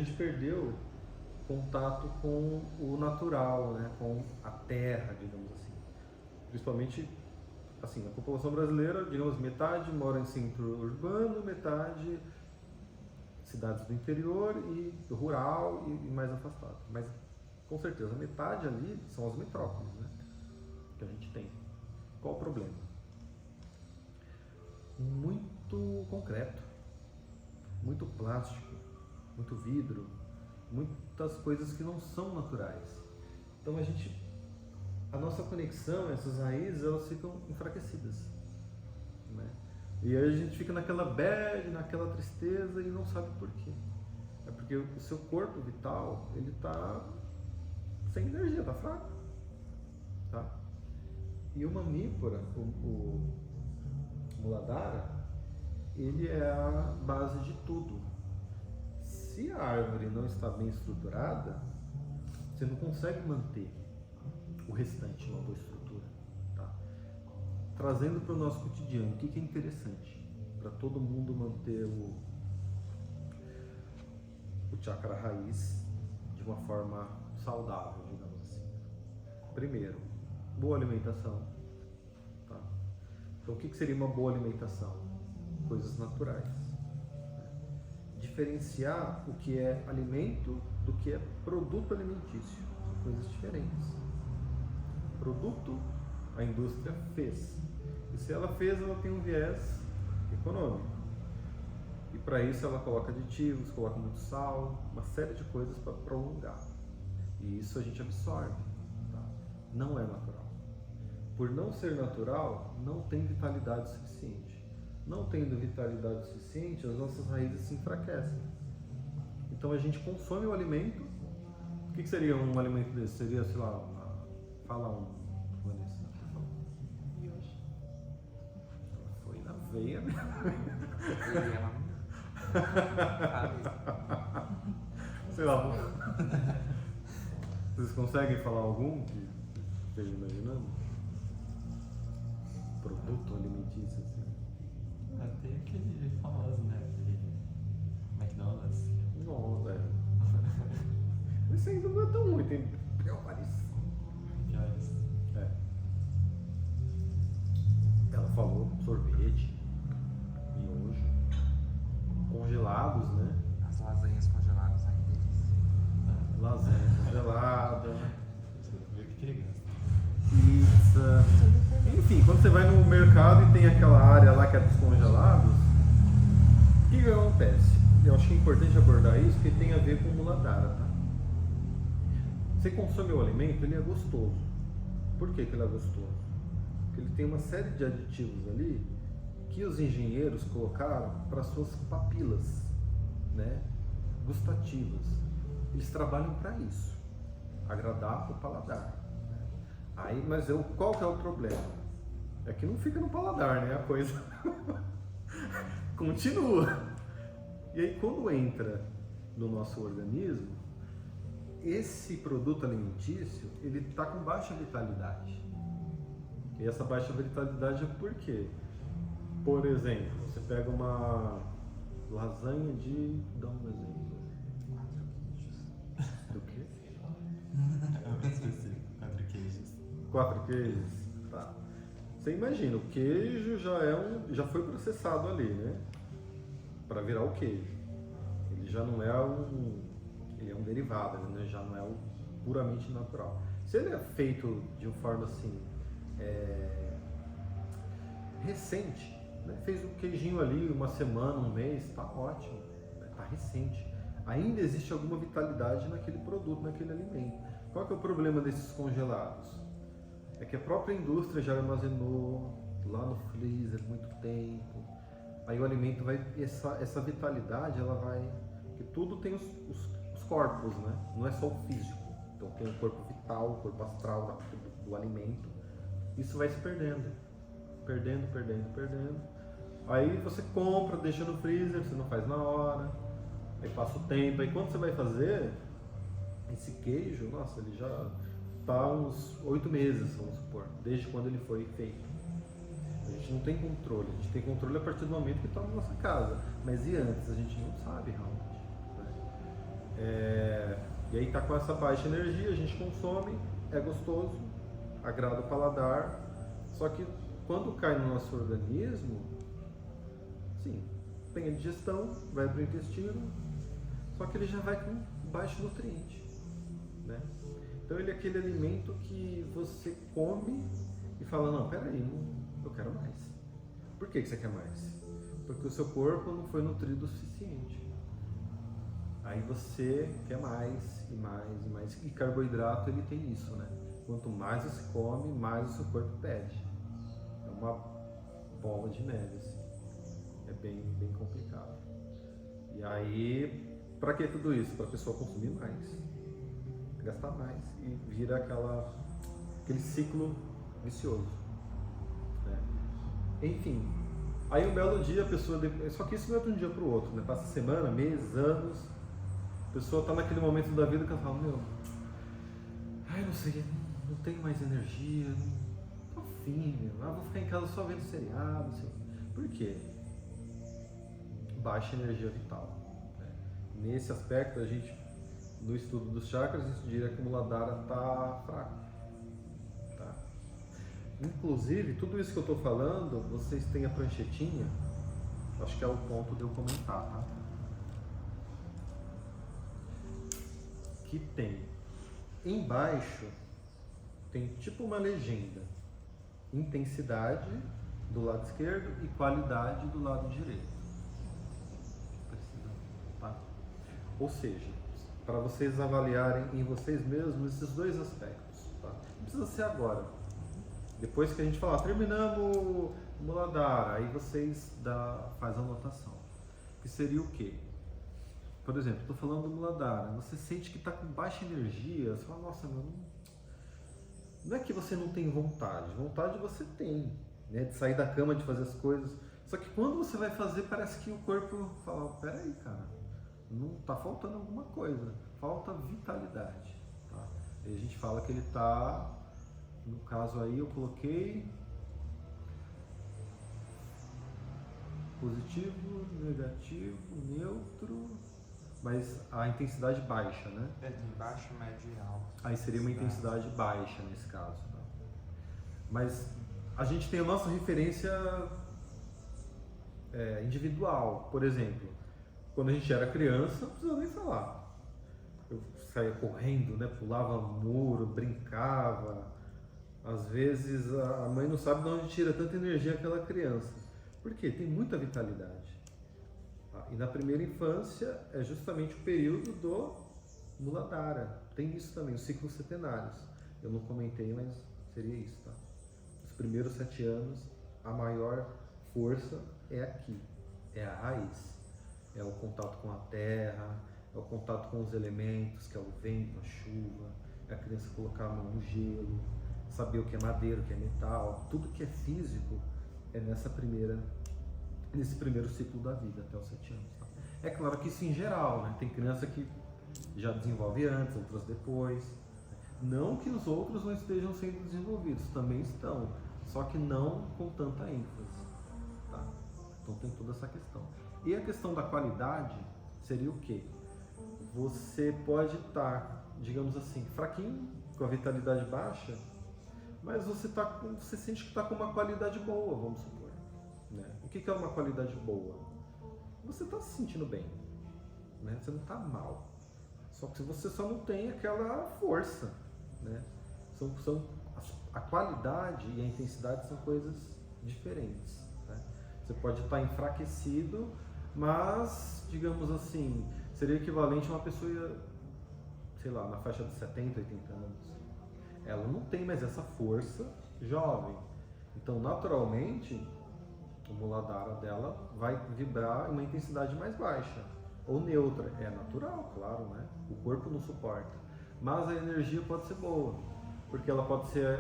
gente perdeu contato com o natural, né? Com a terra, digamos assim. Principalmente, assim, a população brasileira, digamos, metade mora em centro urbano, metade cidades do interior e rural e mais afastado. Mas, com certeza, metade ali são as metrópoles, né? Que a gente tem. Qual o problema? Muito concreto, muito plástico, muito vidro, muitas coisas que não são naturais. Então a nossa conexão, essas raízes, elas ficam enfraquecidas, né? E aí a gente fica naquela bad, naquela tristeza e não sabe por quê. É porque o seu corpo vital, ele está sem energia, está fraco, tá? E o mamífora, o Muladhara, ele é a base de tudo. Se a árvore não está bem estruturada, você não consegue manter o restante numa boa estrutura, tá? Trazendo para o nosso cotidiano, o que é interessante para todo mundo manter o chakra raiz de uma forma saudável, digamos assim. Primeiro, boa alimentação, tá? Então, o que seria uma boa alimentação? Coisas naturais. Diferenciar o que é alimento do que é produto alimentício. São coisas diferentes. Produto, a indústria fez. E se ela fez, ela tem um viés econômico. E para isso ela coloca aditivos, coloca muito sal, uma série de coisas para prolongar. E isso a gente absorve. Tá? Não é natural. Por não ser natural, não tem vitalidade suficiente. Não tendo vitalidade suficiente, as nossas raízes se enfraquecem. Então a gente consome o alimento. O que seria um alimento desse? Seria, sei lá, fala um, Vanessa. Yoshi. Ela foi na veia, né? Sei lá. Vocês conseguem falar algum que esteja imaginando? Produto alimentício, assim. Tem aquele famoso, né? Aquele McDonald's. Nossa, é. Isso ainda não é tão ruim, tem piores. Piores. É. Ela falou sorvete, miojo, congelados, né? As lasanhas congeladas aí deles. Lasanha congelada, Você vê o que ele gasta. pizza. Enfim, quando você vai no mercado e tem aquela área lá que é dos congelados, o que acontece? Eu acho que é importante abordar isso porque tem a ver com o Muladhara, tá? Você consome o alimento, ele é gostoso. Por que ele é gostoso? Porque ele tem uma série de aditivos ali que os engenheiros colocaram para suas papilas, né, gustativas. Eles trabalham para isso, agradar o paladar. Aí, mas qual que é o problema? É que não fica no paladar, né? A coisa continua. E aí, quando entra no nosso organismo, esse produto alimentício, ele está com baixa vitalidade. E essa baixa vitalidade é por quê? Por exemplo, você pega uma lasanha de... Dá um exemplo. 4 queijos. Do quê? É específico, 4 queijos. 4 queijos? Tá. Você imagina, o queijo já foi processado ali, né? Para virar o queijo. Ele já não é ele é um derivado, ele já não é puramente natural. Se ele é feito de uma forma assim, recente, né? Fez o queijinho ali uma semana, um mês, tá ótimo, né? Tá recente. Ainda existe alguma vitalidade naquele produto, naquele alimento. Qual que é o problema desses congelados? É que a própria indústria já armazenou lá no freezer muito tempo. Aí o alimento vai, essa vitalidade, ela vai, que tudo tem os corpos, né? Não é só o físico. Então tem o corpo vital, o corpo astral do alimento. Isso vai se perdendo. Perdendo. Aí você compra, deixa no freezer, você não faz na hora. Aí passa o tempo. Aí quando você vai fazer, esse queijo, nossa, ele já está uns 8 meses, vamos supor, desde quando ele foi feito. A gente não tem controle, a gente tem controle a partir do momento que está na nossa casa. Mas e antes? A gente não sabe realmente. Né? E aí tá com essa baixa energia, a gente consome, é gostoso, agrada o paladar, só que quando cai no nosso organismo, sim, tem a digestão, vai para o intestino, só que ele já vai com baixo nutriente, né? Então ele é aquele alimento que você come e fala, não, peraí, eu quero mais. Por que você quer mais? Porque o seu corpo não foi nutrido o suficiente. Aí você quer mais e mais e mais. E carboidrato ele tem isso, né? Quanto mais você come, mais o seu corpo pede. É uma bola de neve, assim. É bem complicado. E aí, para que tudo isso? Para a pessoa consumir mais, gastar mais e vira aquele ciclo vicioso, né? Enfim, aí um belo dia a pessoa, só que isso não é de um dia para o outro, né? Passa semana, meses, anos, a pessoa está naquele momento da vida que ela fala, não sei, não tenho mais energia, não tô afim, vou ficar em casa só vendo seriado, não sei. Por quê? Baixa energia vital, né? Nesse aspecto, a gente, no estudo dos chakras, a gente diria que o Muladhara está fraco. Tá? Inclusive, tudo isso que eu estou falando, vocês têm a pranchetinha, acho que é o ponto de eu comentar, tá? Que tem embaixo, tem tipo uma legenda, intensidade do lado esquerdo e qualidade do lado direito. Tá? Ou seja, para vocês avaliarem em vocês mesmos esses dois aspectos. Tá? Não precisa ser agora. Depois que a gente falar, terminamos o Muladhara, aí vocês faz a anotação. Que seria o quê? Por exemplo, estou falando do Muladhara, você sente que está com baixa energia, você fala, nossa, não é que você não tem vontade você tem, né, de sair da cama, de fazer as coisas, só que quando você vai fazer, parece que o corpo fala, peraí, cara, não está faltando alguma coisa, falta vitalidade, tá? E a gente fala que ele está, no caso aí eu coloquei positivo, negativo, neutro, mas a intensidade baixa, né? Tem baixo, médio e alto. Aí seria uma intensidade baixa nesse caso, tá? Mas a gente tem a nossa referência individual. Por exemplo, quando a gente era criança, não precisa nem falar. Eu saía correndo, né? Pulava muro, brincava. Às vezes a mãe não sabe de onde tira tanta energia aquela criança. Por quê? Tem muita vitalidade. E na primeira infância é justamente o período do Muladhara. Tem isso também, os ciclos setenários. Eu não comentei, mas seria isso, tá? Os primeiros 7 anos, a maior força é aqui, é a raiz. É o contato com a terra, é o contato com os elementos, que é o vento, a chuva, é a criança colocar a mão no gelo, saber o que é madeira, o que é metal, tudo que é físico é nesse primeiro ciclo da vida, até os 7 anos. Tá? É claro que isso em geral, né? Tem criança que já desenvolve antes, outras depois. Não que os outros não estejam sendo desenvolvidos, também estão, só que não com tanta ênfase. Tá? Então tem toda essa questão. E a questão da qualidade seria o quê? Você pode estar, digamos assim, fraquinho, com a vitalidade baixa, mas você sente que está com uma qualidade boa, vamos supor. Né? O que é uma qualidade boa? Você está se sentindo bem, né? Você não está mal, só que você só não tem aquela força, né? A qualidade e a intensidade são coisas diferentes, né? Você pode estar enfraquecido, mas, digamos assim, seria equivalente a uma pessoa, sei lá, na faixa de 70, 80 anos. Ela não tem mais essa força jovem, então naturalmente o Muladhara dela vai vibrar em uma intensidade mais baixa ou neutra. É natural, claro, né? O corpo não suporta, mas a energia pode ser boa, porque ela pode ser,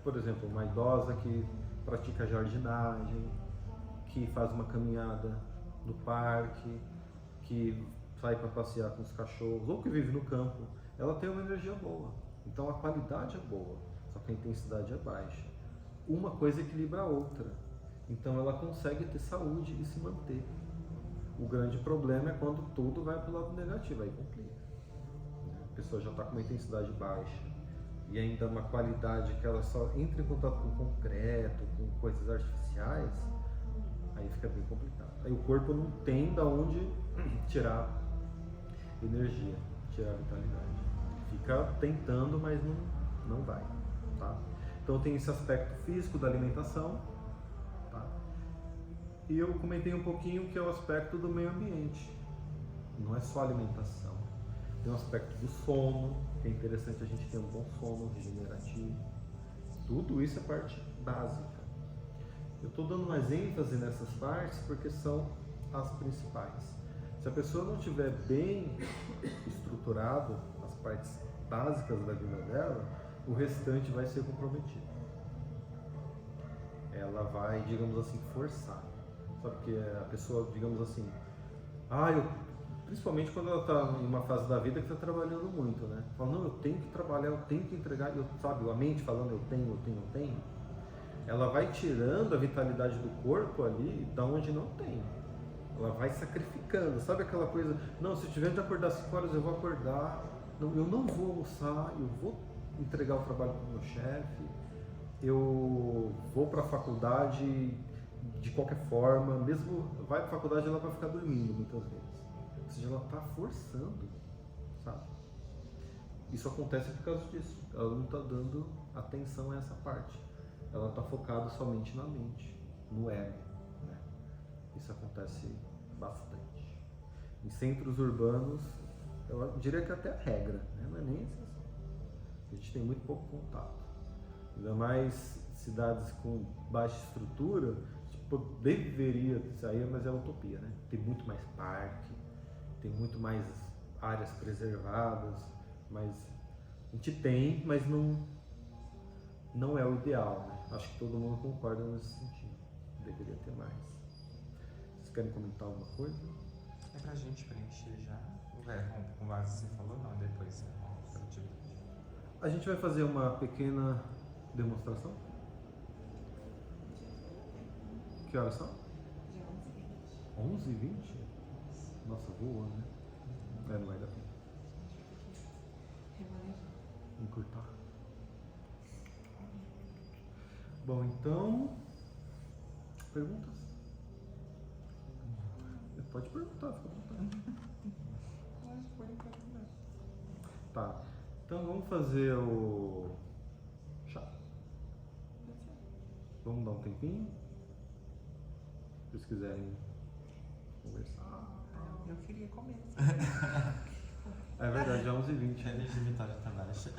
por exemplo, uma idosa que pratica jardinagem, que faz uma caminhada no parque, que sai para passear com os cachorros, ou que vive no campo. Ela tem uma energia boa, então a qualidade é boa, só que a intensidade é baixa. Uma coisa equilibra a outra. Então ela consegue ter saúde e se manter. O grande problema é quando tudo vai para o lado negativo, aí complica. A pessoa já está com uma intensidade baixa e ainda uma qualidade que ela só entra em contato com concreto, com coisas artificiais, aí fica bem complicado. Aí o corpo não tem da onde tirar energia, tirar vitalidade. Fica tentando, mas não vai, tá? Então tem esse aspecto físico da alimentação, tá? E eu comentei um pouquinho que é o aspecto do meio ambiente. Não é só alimentação. Tem o aspecto do sono, que é interessante a gente ter um bom sono regenerativo. Tudo isso é parte básica. Eu estou dando mais ênfase nessas partes porque são as principais. Se a pessoa não estiver bem estruturado, as partes básicas da vida dela, o restante vai ser comprometido. Ela vai, digamos assim, forçar. Sabe que a pessoa, digamos assim, principalmente quando ela está em uma fase da vida que está trabalhando muito, né? Fala, não, eu tenho que trabalhar, eu tenho que entregar, sabe, a mente falando eu tenho. Ela vai tirando a vitalidade do corpo ali da onde não tem. Ela vai sacrificando, sabe aquela coisa, não, se eu tiver de acordar 5 horas eu vou acordar, não, eu não vou almoçar, eu vou entregar o trabalho para o meu chefe, eu vou para a faculdade de qualquer forma, mesmo vai para a faculdade ela vai ficar dormindo muitas vezes. Ou seja, ela está forçando, sabe? Isso acontece por causa disso. Ela não está dando atenção a essa parte. Ela está focada somente na mente, no ego, né? Isso acontece bastante. Em centros urbanos, eu diria que até a regra, né? Não é nem exceção. A gente tem muito pouco contato. Ainda mais cidades com baixa estrutura, tipo, deveria sair, mas é utopia, né? Tem muito mais parque, tem muito mais áreas preservadas, mas a gente tem, mas não é o ideal, né? Acho que todo mundo concorda nesse sentido. Deveria ter mais. Vocês querem comentar alguma coisa? É pra gente preencher já? Com base que você falou, não, depois pela atividade. A gente vai fazer uma pequena demonstração. Que horas são? 11h20? Nossa, voa, né? Não vai dar tempo. Encurtar. Bom, então... Perguntas? Pode perguntar, fica à vontade. Tá, então vamos fazer o chá. Vamos dar um tempinho? Se vocês quiserem conversar. Eu queria comer. É verdade, já é 11h20. A energia vital já tá baixa.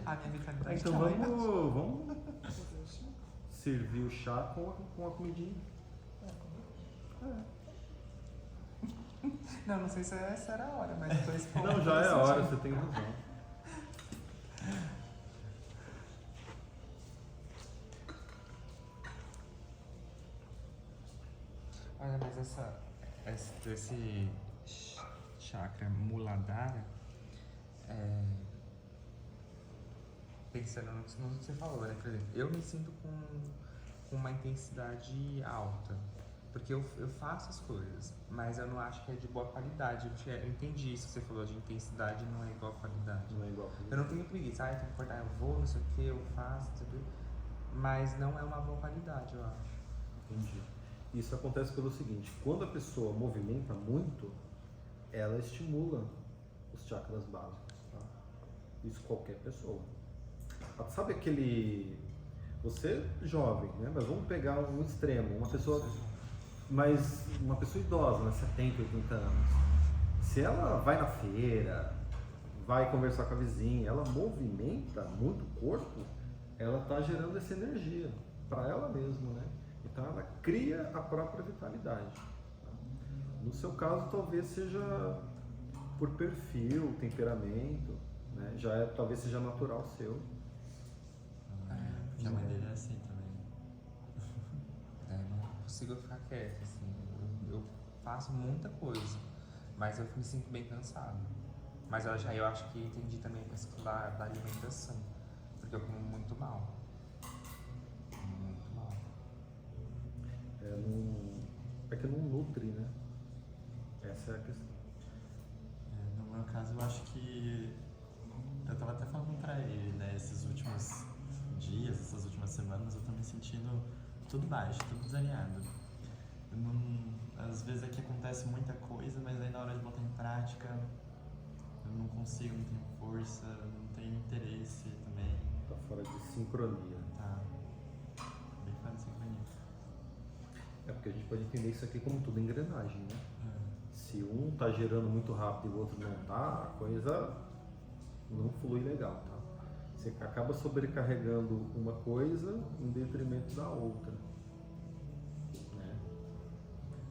A minha vitalidade Então também. vamos servir o chá com a comidinha. Não sei se essa era a hora, mas eu tô expondo. Não, já é a hora, você tem razão. Olha, mas esse chakra Muladhara, pensando no que você falou, né? Por exemplo, eu me sinto com uma intensidade alta, porque eu faço as coisas, mas eu não acho que é de boa qualidade. Eu entendi isso que você falou, de intensidade não é igual a qualidade. Não é igual. Eu não tenho preguiça, eu tenho que acordar, eu vou, não sei o que, eu faço, não sei o que, mas não é uma boa qualidade, eu acho. Entendi. Isso acontece pelo seguinte, quando a pessoa movimenta muito, ela estimula os chakras básicos, tá? Isso qualquer pessoa. Sabe aquele... Você jovem, né? Mas vamos pegar um extremo, uma pessoa idosa, né? 70, 80 anos. Se ela vai na feira, vai conversar com a vizinha, ela movimenta muito o corpo, ela está gerando essa energia para ela mesma, né? Então ela cria a própria vitalidade. Tá? No seu caso, talvez seja por perfil, temperamento, né? Talvez seja natural seu. Porque a mãe dele é assim também. Não consigo ficar quieto, assim. Eu faço muita coisa, mas eu me sinto bem cansado. Mas eu acho que entendi também a questão da alimentação, porque eu como muito mal. Muito mal. É que não nutre, né? Essa é a questão. No meu caso, eu acho que e né, esses últimos dias, essas últimas semanas, eu tô me sentindo tudo baixo, tudo desalinhado. Eu não, às vezes aqui acontece muita coisa, mas aí na hora de botar em prática, eu não consigo, não tenho força, não tenho interesse também. Tá fora de sincronia. Tá bem fora de sincronia. É porque a gente pode entender isso aqui como tudo engrenagem, né? Se um tá gerando muito rápido e o outro não tá, a coisa não flui legal, tá? Você acaba sobrecarregando uma coisa em detrimento da outra, né?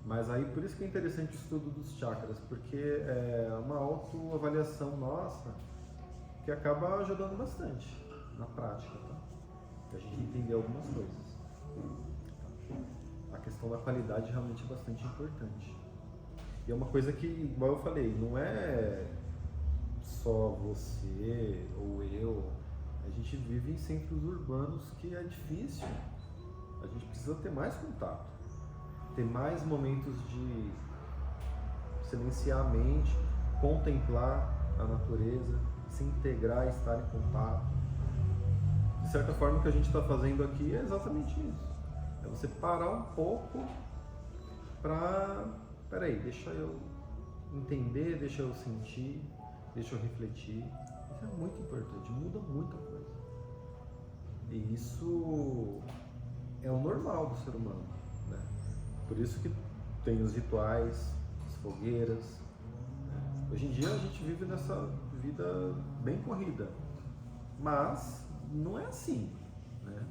Mas aí por isso que é interessante o estudo dos chakras, porque é uma autoavaliação nossa que acaba ajudando bastante na prática, tá? Pra gente entender algumas coisas. A questão da qualidade realmente é bastante importante. E é uma coisa que, igual eu falei, não é só você ou eu. A gente vive em centros urbanos que é difícil. A gente precisa ter mais contato, ter mais momentos de silenciar a mente, contemplar a natureza, se integrar, estar em contato. De certa forma, o que a gente está fazendo aqui é exatamente isso. É você parar um pouco para... Peraí, deixa eu entender, deixa eu sentir, deixa eu refletir. Isso é muito importante, muda muita coisa. E isso é o normal do ser humano, né? Por isso que tem os rituais, as fogueiras, né? Hoje em dia a gente vive nessa vida bem corrida, mas não é assim, né?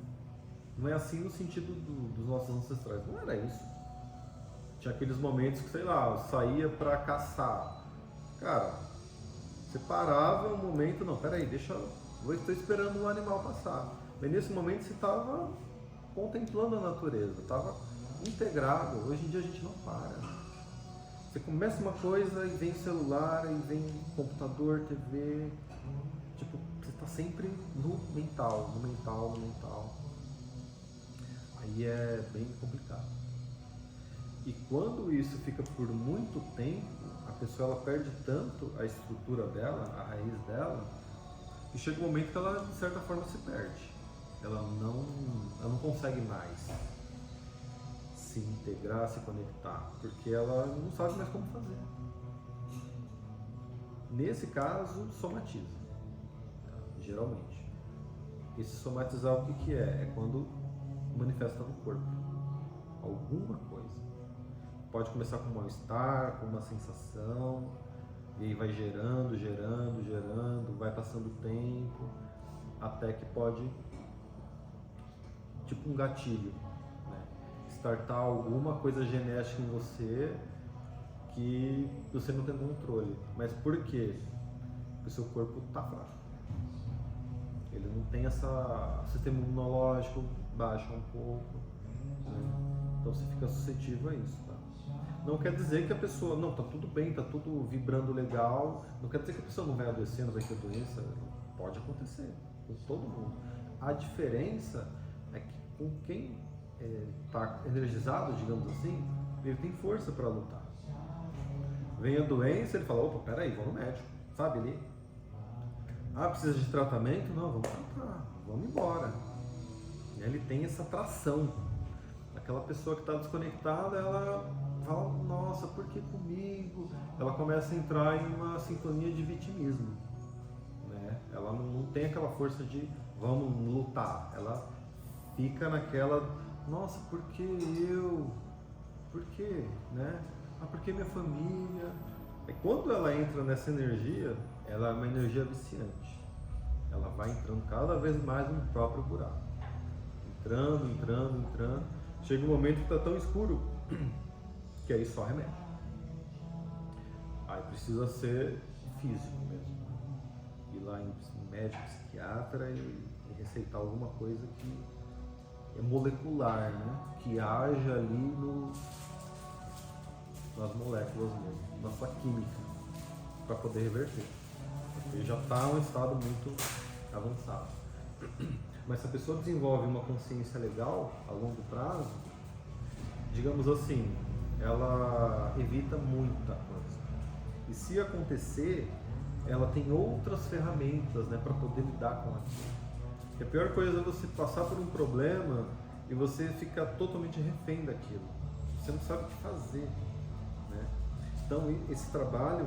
Não é assim no sentido dos nossos ancestrais, não era isso. Tinha aqueles momentos que, sei lá, eu saía pra caçar. Cara, você parava um momento, não, peraí, eu estou esperando um animal passar. Mas nesse momento você estava contemplando a natureza, estava integrado. Hoje em dia a gente não para. Você começa uma coisa e vem celular, e vem computador, TV. Tipo, você está sempre no mental. Aí é bem complicado. E quando isso fica por muito tempo, a pessoa ela perde tanto a estrutura dela, a raiz dela, que chega um momento que ela de certa forma se perde. Ela não consegue mais se integrar, se conectar, porque ela não sabe mais como fazer. Nesse caso, somatiza, geralmente. Esse somatizar o que é? É quando manifesta no corpo alguma coisa. Pode começar com um mal-estar, com uma sensação, e aí vai gerando, vai passando o tempo, até que pode, tipo um gatilho, né? Startar alguma coisa genética em você que você não tem controle. Mas por quê? Porque o seu corpo está fraco. Ele não tem essa... O sistema imunológico baixa um pouco, né? Então você fica suscetível a isso, tá? Não quer dizer que a pessoa, não, tá tudo bem, tá tudo vibrando legal, não quer dizer que a pessoa não vai adoecer, não vai ter doença, pode acontecer com todo mundo. A diferença é que com quem está energizado, digamos assim, ele tem força para lutar. Vem a doença, ele fala, opa, peraí, vamos no médico, sabe ali? Ah, precisa de tratamento? Não, vamos tratar, vamos embora. Ele tem essa atração. Aquela pessoa que está desconectada, ela fala, nossa, por que comigo? Ela começa a entrar em uma sintonia de vitimismo, né? Ela não tem aquela força de vamos lutar. Ela fica naquela, nossa, por que eu? Por que, né? Ah, por que minha família? E quando ela entra nessa energia, ela é uma energia viciante. Ela vai entrando cada vez mais no próprio buraco. Entrando. Chega um momento que está tão escuro que aí só remédio. Aí precisa ser físico mesmo. Ir lá em médico, psiquiatra e receitar alguma coisa que é molecular, né? Que haja ali nas moléculas mesmo, na sua química, para poder reverter. Porque já está em um estado muito avançado. Mas se a pessoa desenvolve uma consciência legal a longo prazo, digamos assim, ela evita muita coisa. E se acontecer, ela tem outras ferramentas, né, para poder lidar com aquilo. E a pior coisa é você passar por um problema e você ficar totalmente refém daquilo. Você não sabe o que fazer, né? Então esse trabalho